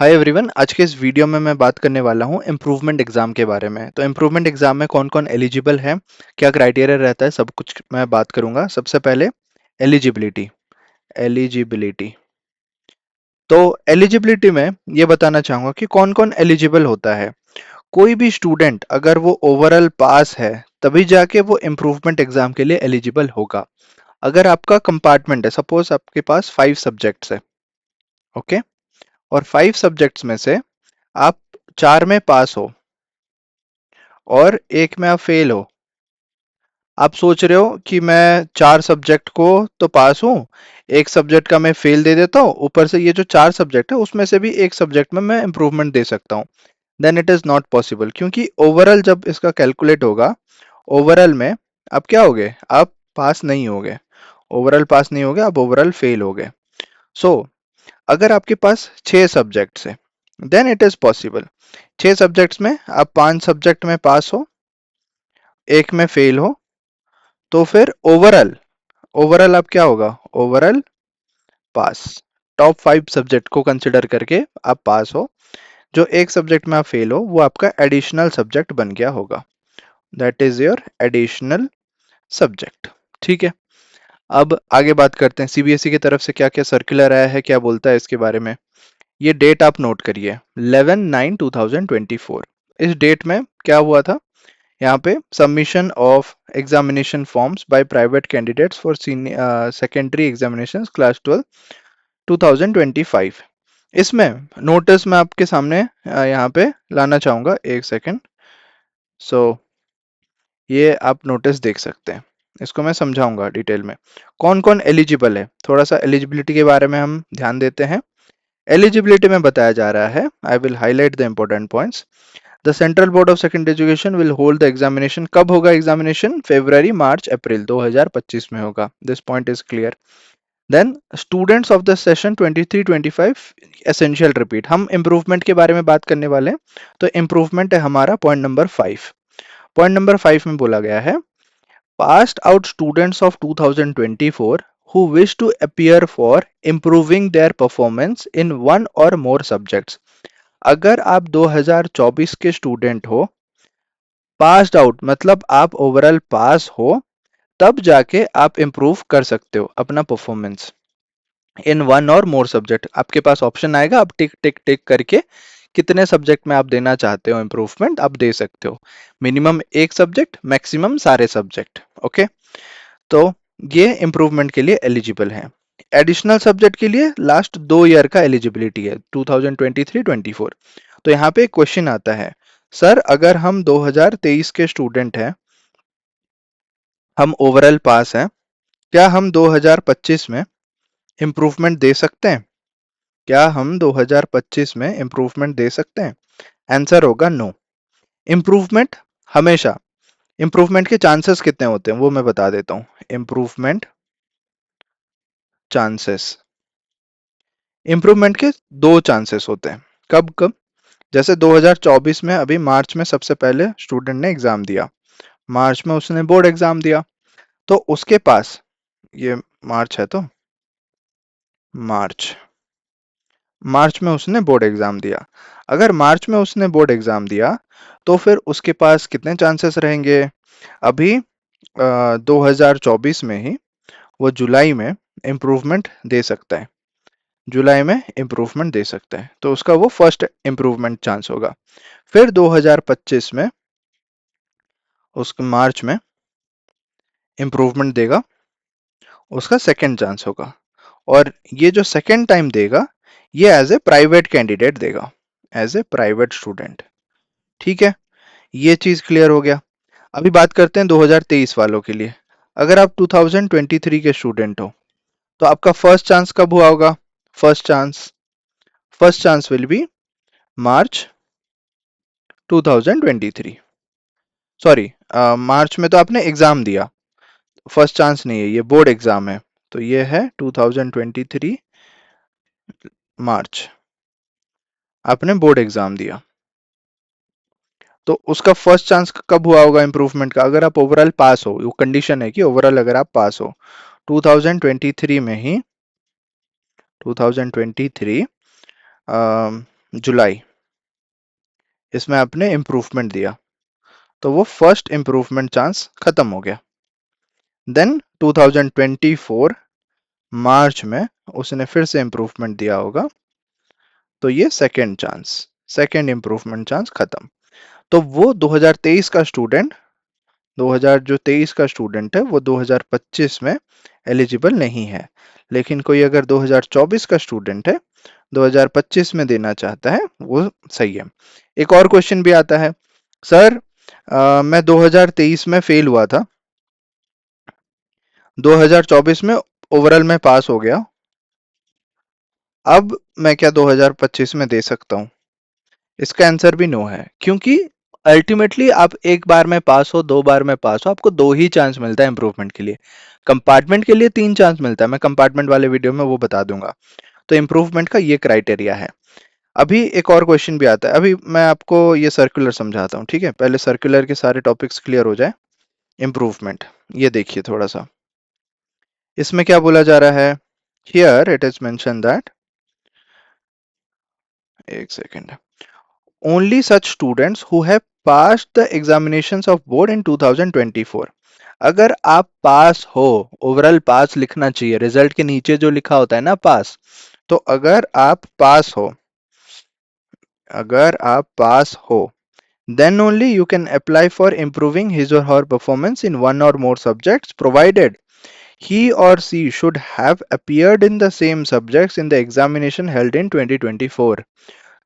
Hi everyone, आज के इस वीडियो में मैं बात करने वाला हूँ इम्प्रूवमेंट एग्जाम के बारे में। तो इम्प्रूवमेंट एग्जाम में कौन कौन एलिजिबल है, क्या क्राइटेरिया रहता है, सब कुछ मैं बात करूंगा। सबसे पहले एलिजिबिलिटी। एलिजिबिलिटी तो एलिजिबिलिटी में ये बताना चाहूंगा कि कौन कौन एलिजिबल होता है। कोई भी स्टूडेंट अगर वो ओवरऑल पास है तभी जाके वो इम्प्रूवमेंट एग्जाम के लिए एलिजिबल होगा। अगर आपका कंपार्टमेंट है, सपोज आपके पास 5 सब्जेक्ट्स है, ओके, और 5 सब्जेक्ट्स में से आप 4 में पास हो और एक में आप फेल हो। आप सोच रहे हो कि मैं 4 सब्जेक्ट को तो पास हूँ, एक सब्जेक्ट का मैं फेल दे देता हूँ, ऊपर से ये जो 4 सब्जेक्ट है उसमें से भी एक सब्जेक्ट में मैं इम्प्रूवमेंट दे सकता हूँ। Then it is not possible, क्योंकि ओवरऑल जब इसका कैलकुलेट होगा, ओवरऑल में आप क्या होगे, आप पास नहीं होगे। ओवरऑल पास नहीं होगे, आप ओवरऑल फेल होगे। सो अगर आपके पास 6 सब्जेक्ट्स है, then it is possible. 6 subjects में आप 5 सब्जेक्ट में पास हो, एक में फेल हो, तो फिर ओवरऑल ओवरऑल आप क्या होगा, ओवरऑल पास। टॉप 5 सब्जेक्ट को कंसिडर करके आप पास हो। जो एक सब्जेक्ट में आप फेल हो वो आपका एडिशनल सब्जेक्ट बन गया होगा। That is your additional subject. ठीक है, अब आगे बात करते हैं सीबीएसई की तरफ से क्या क्या सर्कुलर आया है, क्या बोलता है इसके बारे में। ये डेट आप नोट करिए, 11/9/2024। इस डेट में क्या हुआ था, यहाँ पे submission of examination forms by private candidates for secondary examinations class 12 2025। इसमें नोटिस मैं आपके सामने यहाँ पे लाना चाहूंगा, एक सेकंड। सो ये आप नोटिस देख सकते हैं, इसको मैं समझाऊंगा डिटेल में कौन कौन एलिजिबल है। थोड़ा सा एलिजिबिलिटी के बारे में हम ध्यान देते हैं। एलिजिबिलिटी में बताया जा रहा है, I will highlight the important points. The central board of secondary education will hold the examination. कब होगा एग्जामिनेशन, फरवरी मार्च अप्रैल 2025 में होगा। This point is clear. Then students of the session 23-25 essential repeat. हम इम्प्रूवमेंट के बारे में बात करने वाले हैं, तो इम्प्रूवमेंट है हमारा पॉइंट नंबर 5। पॉइंट नंबर 5 में बोला गया है, passed out students of 2024 who wish to appear for improving their performance in one or more subjects। अगर आप 2024 के स्टूडेंट हो, पास्ड आउट मतलब आप ओवरऑल पास हो, तब जाके आप इम्प्रूव कर सकते हो अपना परफॉर्मेंस इन वन और मोर सब्जेक्ट। आपके पास ऑप्शन आएगा, आप टिक टिक टिक करके कितने सब्जेक्ट में आप देना चाहते हो इम्प्रूवमेंट आप दे सकते हो। मिनिमम एक सब्जेक्ट, मैक्सिमम सारे सब्जेक्ट। ओके, तो ये इम्प्रूवमेंट के लिए एलिजिबल है। एडिशनल सब्जेक्ट के लिए लास्ट 2 ईयर का एलिजिबिलिटी है, 2023-24। तो यहाँ पे एक क्वेश्चन आता है, सर अगर हम 2023 के स्टूडेंट हैं, हम ओवरऑल पास हैं, क्या हम 2025 में इम्प्रूवमेंट दे सकते हैं? क्या हम 2025 में इम्प्रूवमेंट दे सकते हैं? आंसर होगा नो। इम्प्रूवमेंट हमेशा, इम्प्रूवमेंट के चांसेस कितने होते हैं वो मैं बता देता हूँ। इम्प्रूवमेंट चांसेस, इम्प्रूवमेंट के 2 चांसेस होते हैं। कब कब, जैसे 2024 में अभी मार्च में सबसे पहले स्टूडेंट ने एग्जाम दिया, मार्च में उसने बोर्ड एग्जाम दिया, तो उसके पास, ये मार्च है तो मार्च मार्च में उसने बोर्ड एग्जाम दिया। अगर मार्च में उसने बोर्ड एग्जाम दिया तो फिर उसके पास कितने चांसेस रहेंगे, अभी 2024 में ही वो जुलाई में इम्प्रूवमेंट दे सकता है, जुलाई में इम्प्रूवमेंट दे सकता है, तो उसका वो फर्स्ट इम्प्रूवमेंट चांस होगा। फिर 2025 में उसके मार्च में इम्प्रूवमेंट देगा, उसका सेकंड चांस होगा। और ये जो सेकंड टाइम देगा, ये एज ए प्राइवेट कैंडिडेट देगा, एज ए प्राइवेट स्टूडेंट। ठीक है, ये चीज क्लियर हो गया। अभी बात करते हैं 2023 वालों के लिए। अगर आप 2023 के स्टूडेंट हो, तो आपका फर्स्ट चांस कब हुआ होगा? First chance, first chance will be March 2023। Sorry, March में तो आपने एग्जाम दिया, फर्स्ट चांस नहीं है, ये बोर्ड एग्जाम है, तो ये है 2023 मार्च, आपने बोर्ड एग्जाम दिया, तो उसका फर्स्ट चांस कब हुआ होगा इम्प्रूवमेंट का? अगर आप ओवरऑल पास हो, वो कंडीशन है कि ओवरऑल अगर आप पास हो 2023 में ही, 2023 जुलाई, इसमें आपने इम्प्रूवमेंट दिया, तो वो फर्स्ट इम्प्रूवमेंट चांस खत्म हो गया। देन 2024 मार्च में उसने फिर से इम्प्रूवमेंट दिया होगा, तो ये second chance, second improvement chance खत्म। तो वो 2023 का स्टूडेंट, 2000 जो 23 का स्टूडेंट है वो 2025 में एलिजिबल नहीं है। लेकिन कोई अगर 2024 का स्टूडेंट है 2025 में देना चाहता है, वो सही है। एक और क्वेश्चन भी आता है, सर मैं 2023 में फेल हुआ था, 2024 में ओवरऑल में पास हो गया, अब मैं क्या 2025 में दे सकता हूँ? इसका आंसर भी नो है, क्योंकि अल्टीमेटली आप एक बार में पास हो, दो बार में पास हो, आपको दो ही चांस मिलता है इंप्रूवमेंट के लिए। कंपार्टमेंट के लिए तीन चांस मिलता है, मैं कंपार्टमेंट वाले वीडियो में वो बता दूंगा। तो इंप्रूवमेंट का ये क्राइटेरिया है। अभी एक और क्वेश्चन भी आता है, अभी मैं आपको ये सर्कुलर समझाता हूँ, ठीक है? पहले सर्कुलर के सारे टॉपिक्स क्लियर हो जाए। इंप्रूवमेंट, ये देखिए थोड़ा सा, इसमें क्या बोला जा रहा है? Here it is mention that, एक second, only such students who have passed the examinations of board in 2024। अगर आप पास हो, ओवरऑल पास लिखना चाहिए, रिजल्ट के नीचे जो लिखा होता है ना पास, तो अगर आप पास हो, अगर आप पास हो, then only you can apply for improving his or her performance in one or more subjects, provided he or she should have appeared in the same subjects in the examination held in 2024।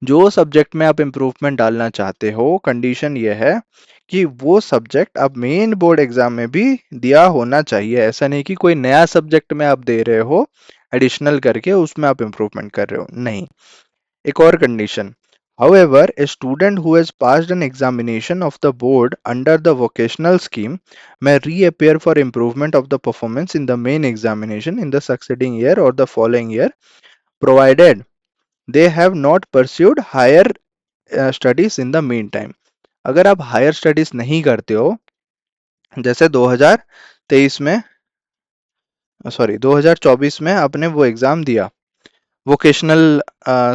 जो subject में आप improvement डालना चाहते हो, condition ये है कि वो सब्जेक्ट आप मेन बोर्ड एग्जाम में भी दिया होना चाहिए। ऐसा नहीं कि कोई नया सब्जेक्ट में आप दे रहे हो एडिशनल करके, उसमें आप इम्प्रूवमेंट कर रहे हो, नहीं। एक और condition, however a student who has passed an examination of the board under the vocational scheme may reappear for improvement of the performance in the main examination in the succeeding year or the following year, provided they have not pursued higher studies in the mean time. अगर आप higher studies नहीं करते हो, जैसे 2023 में, sorry 2024 में आपने वो एग्जाम दिया वोकेशनल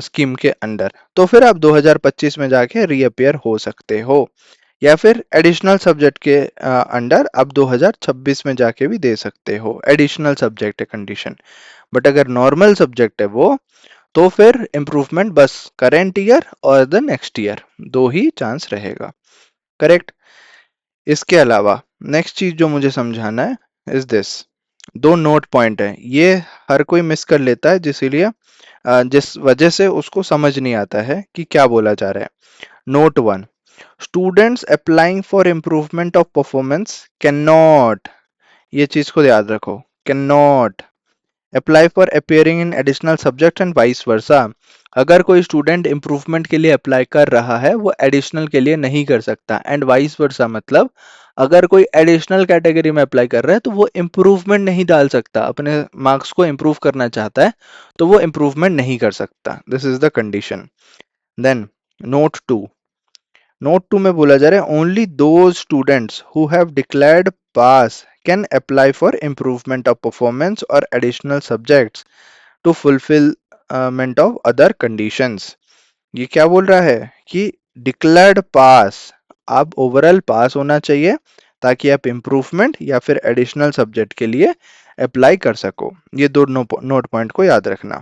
स्कीम के अंडर, तो फिर आप 2025 में जाके रीअपियर हो सकते हो, या फिर एडिशनल सब्जेक्ट के अंडर आप 2026 में जाके भी दे सकते हो। एडिशनल सब्जेक्ट है कंडीशन, बट अगर नॉर्मल सब्जेक्ट है वो, तो फिर इम्प्रूवमेंट बस करेंट ईयर और द नेक्स्ट ईयर, दो ही चांस रहेगा। करेक्ट। इसके अलावा नेक्स्ट चीज जो मुझे समझाना है इज दिस, दो नोट पॉइंट है, ये हर कोई मिस कर लेता है, जिस वजह से उसको समझ नहीं आता है कि क्या बोला जा रहा है। Note one, students applying for improvement of performance can not, ये चीज को याद रखो, can not apply for appearing in additional subject and vice versa. अगर कोई स्टूडेंट इंप्रूवमेंट के लिए अप्लाई कर रहा है, वो एडिशनल के लिए नहीं कर सकता, एंड वाइस वर्सा मतलब अगर कोई एडिशनल कैटेगरी में अप्लाई कर रहा है तो वो इम्प्रूवमेंट नहीं डाल सकता, अपने मार्क्स को इम्प्रूव करना चाहता है तो वो इम्प्रूवमेंट नहीं कर सकता। This is the condition. Then note two, note two में बोला जा रहा है only those students who have declared pass can apply for improvement of performance और additional subjects to fulfilment of other conditions. ये क्या बोल रहा है कि डिक्लेयर्ड पास, आप ओवरऑल पास होना चाहिए ताकि आप इम्प्रूवमेंट या फिर एडिशनल सब्जेक्ट के लिए अप्लाई कर सको। ये दो नोट पॉइंट को याद रखना।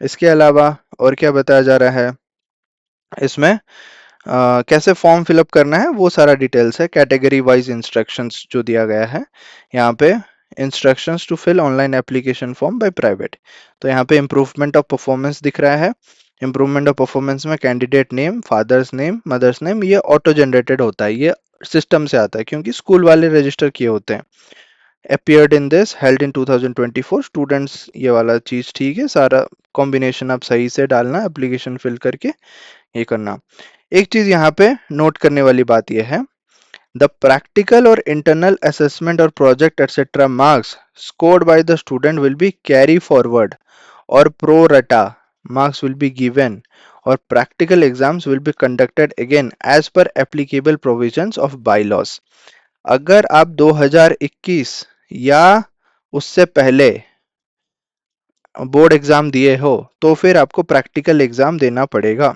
इसके अलावा और क्या बताया जा रहा है इसमें, कैसे फॉर्म फिलअप करना है वो सारा डिटेल्स है, कैटेगरी वाइज इंस्ट्रक्शंस जो दिया गया है यहाँ पे। Instructions to fill online application form by private, तो यहाँ पे इम्प्रूवमेंट ऑफ परफॉर्मेंस दिख रहा है। इम्प्रूवमेंट ऑफ परफॉर्मेंस में candidate name, father's name, mother's name, ये ऑटो जनरेटेड होता है, ये सिस्टम से आता है क्योंकि स्कूल वाले रजिस्टर किए होते हैं। appeared in this held in 2024 students, ये वाला चीज ठीक है, सारा कॉम्बिनेशन आप सही से डालना एप्लीकेशन फिल करके, ये करना। एक चीज यहाँ पे नोट करने वाली बात यह है, द प्रैक्टिकल और इंटरनल असेसमेंट और project etcetera marks scored by the student will be carry forward और प्रो रटा marks will be given or practical exams will be conducted again as per applicable provisions of bylaws। अगर आप 2021 या उससे पहले board exam दिए हो तो फिर आपको प्रैक्टिकल एग्जाम देना पड़ेगा।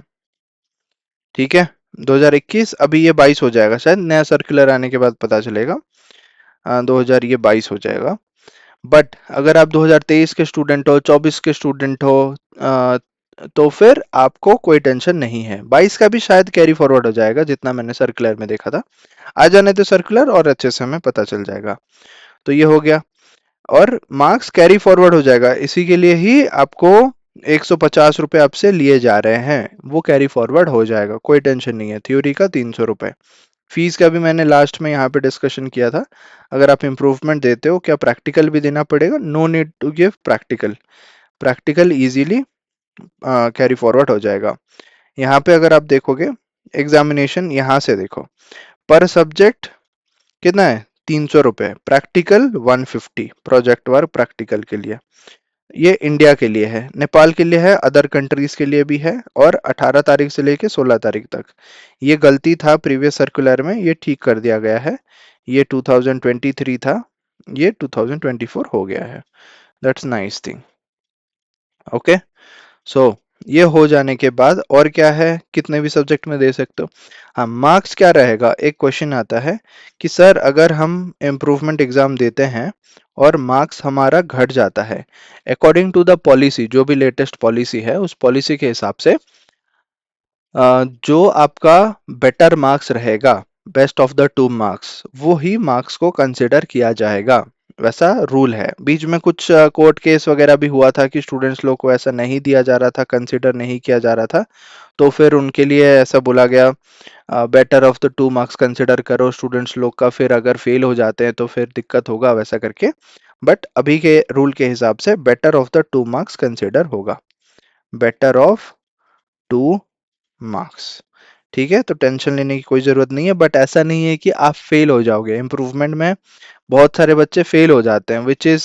ठीक है, 2021, अभी ये 22 हो जाएगा शायद, नया सर्कुलर आने के बाद पता चलेगा। 2000 ये 22 हो जाएगा। बट अगर आप 2023 के स्टूडेंट हो, 24 के स्टूडेंट हो, अ, तो फिर आपको कोई टेंशन नहीं है। 22 का भी शायद कैरी फॉरवर्ड हो जाएगा, जितना मैंने सर्कुलर में देखा था। आ जाने तो सर्कुलर, और अच्छे से हमें पता चल जाएगा। तो ये हो गया, और मार्क्स कैरी फॉरवर्ड हो जाएगा, इसी के लिए ही आपको 150 रुपये आपसे लिए जा रहे हैं, वो कैरी फॉरवर्ड हो जाएगा, कोई टेंशन नहीं है। थ्योरी का 300 रुपये। फीस का भी मैंने लास्ट में यहाँ पे डिस्कशन किया था। अगर आप इम्प्रूवमेंट देते हो, क्या प्रैक्टिकल भी देना पड़ेगा? No need to give practical. Practical easily carry forward हो जाएगा। यहाँ पे अगर आप देखोगे एग्जामिनेशन, यहाँ से देखो, पर सब्जेक्ट कितना है? 300 रुपये। प्रैक्टिकल 150, प्रोजेक्ट वर्क प्रैक्टिकल के लिए। ये इंडिया के लिए है, नेपाल के लिए है, अदर कंट्रीज के लिए भी है, और 18 तारीख से लेके 16 तारीख तक। ये गलती था प्रीवियस सर्कुलर में, ये ठीक कर दिया गया है। ये 2023 था, ये 2024 हो गया है। That's nice thing. ओके, सो ये हो जाने के बाद और क्या है, कितने भी सब्जेक्ट में दे सकते हो। हाँ, मार्क्स क्या रहेगा? एक क्वेश्चन आता है कि सर अगर हम इम्प्रूवमेंट एग्जाम देते हैं और मार्क्स हमारा घट जाता है, अकॉर्डिंग टू द पॉलिसी, जो भी लेटेस्ट पॉलिसी है उस पॉलिसी के हिसाब से जो आपका बेटर मार्क्स रहेगा, best of the two marks, वो ही मार्क्स को कंसिडर किया जाएगा। वैसा रूल है। बीच में कुछ कोर्ट केस वगैरह भी हुआ था कि स्टूडेंट्स लोग को ऐसा नहीं दिया जा रहा था, कंसिडर नहीं किया जा रहा था, तो फिर उनके लिए ऐसा बोला गया, better of the two marks consider करो स्टूडेंट्स लोग का, फिर अगर फेल हो जाते हैं तो फिर दिक्कत होगा, वैसा करके। बट अभी के रूल के हिसाब से better of the two marks consider होगा। Better of two marks. ठीक है, तो टेंशन लेने की कोई ज़रूरत नहीं है। बट ऐसा नहीं है कि आप फेल हो जाओगे। इम्प्रूवमेंट में बहुत सारे बच्चे फेल हो जाते हैं, विच इज़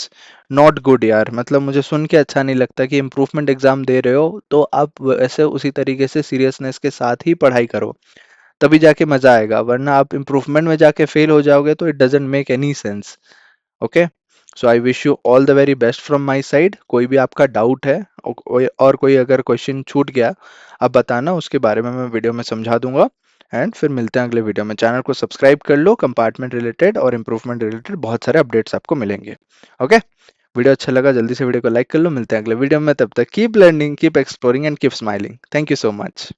नॉट गुड यार। मतलब मुझे सुन के अच्छा नहीं लगता कि इम्प्रूवमेंट एग्जाम दे रहे हो तो आप वैसे उसी तरीके से सीरियसनेस के साथ ही पढ़ाई करो, तभी जाके मजा आएगा। वरना आप इम्प्रूवमेंट में जाके फेल हो जाओगे तो it doesn't make any sense. Okay, so I wish you all the very best from my side. कोई भी आपका डाउट है और कोई अगर क्वेश्चन छूट गया, आप बताना, उसके बारे में मैं वीडियो में समझा दूंगा। एंड फिर मिलते हैं अगले वीडियो में। चैनल को सब्सक्राइब कर लो, कंपार्टमेंट रिलेटेड और इम्प्रूवमेंट रिलेटेड बहुत सारे अपडेट्स आपको मिलेंगे। ओके, वीडियो अच्छा लगा जल्दी से वीडियो को लाइक कर लो। मिलते हैं अगले वीडियो में, तब तक keep learning, keep exploring and keep smiling. Thank you so much.